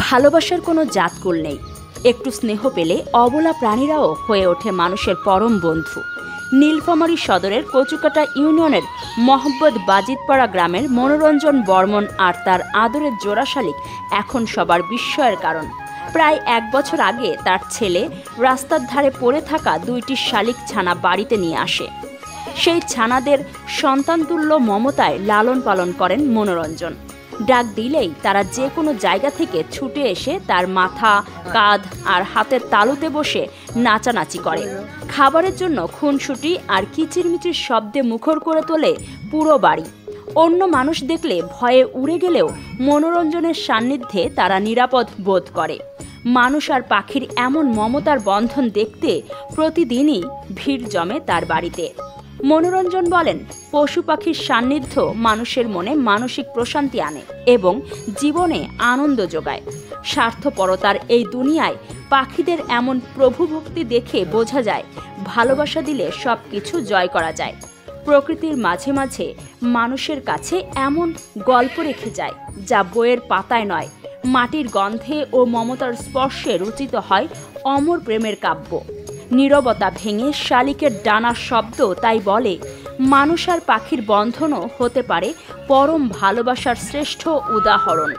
ভালোবাসার কোনো জাতকুল নেই। একটু স্নেহ পেলে অবলা প্রাণীরাও হয়ে ওঠে মানুষের পরম বন্ধু। নীলফামারী সদরের কচুকাটা ইউনিয়নের মোহাম্মদ বাজিতপাড়া গ্রামের মনোরঞ্জন বর্মন আর তার আদরের জোড়া শালিক এখন সবার বিস্ময়ের কারণ। প্রায় 1 বছর আগে তার ছেলে রাস্তার ধারে পড়ে থাকা 2টি শালিক ছানা বাড়িতে নিয়ে আসে। সেই ছানাদের সন্তানতুল্য মমতায় লালন পালন করেন মনোরঞ্জন। ডাক দিলেই তারা যে কোনো জায়গা থেকে ছুটে এসে তার মাথা, কাঁধ আর হাতের তালুতে বসে নাচানাচি করে। খাবারের জন্য খুনসুটি আর কিচিরমিচির শব্দে মুখর করে তোলে পুরো বাড়ি। অন্য মানুষ দেখলে ভয়ে উড়ে গেলেও মনোরঞ্জনের সান্নিধ্যে তারা নিরাপদ বোধ করে। মানুষ আর পাখির এমন মমতার বন্ধন দেখতে প্রতিদিনই ভিড় জমে তার বাড়িতে। মনোরঞ্জন বলেন, পশু পাখির সান্নিধ্য মানুষের মনে মানসিক প্রশান্তি আনে এবং জীবনে আনন্দ যোগায়। স্বার্থপরতার এই দুনিয়ায় পাখিদের এমন প্রভুভক্তি দেখে বোঝা যায় ভালোবাসা দিলে সব কিছু জয় করা যায়। প্রকৃতির মাঝে মাঝে মানুষের কাছে এমন গল্প রেখে যায় যা বইয়ের পাতায় নয়, মাটির গন্ধে ও মমতার স্পর্শে রচিত হয় অমর প্রেমের কাব্য। নীরবতা ভেঙে শালিকের ডানার শব্দ তাই বলে, মানুষ আর পাখির বন্ধনও হতে পারে পরম ভালোবাসার শ্রেষ্ঠ উদাহরণ।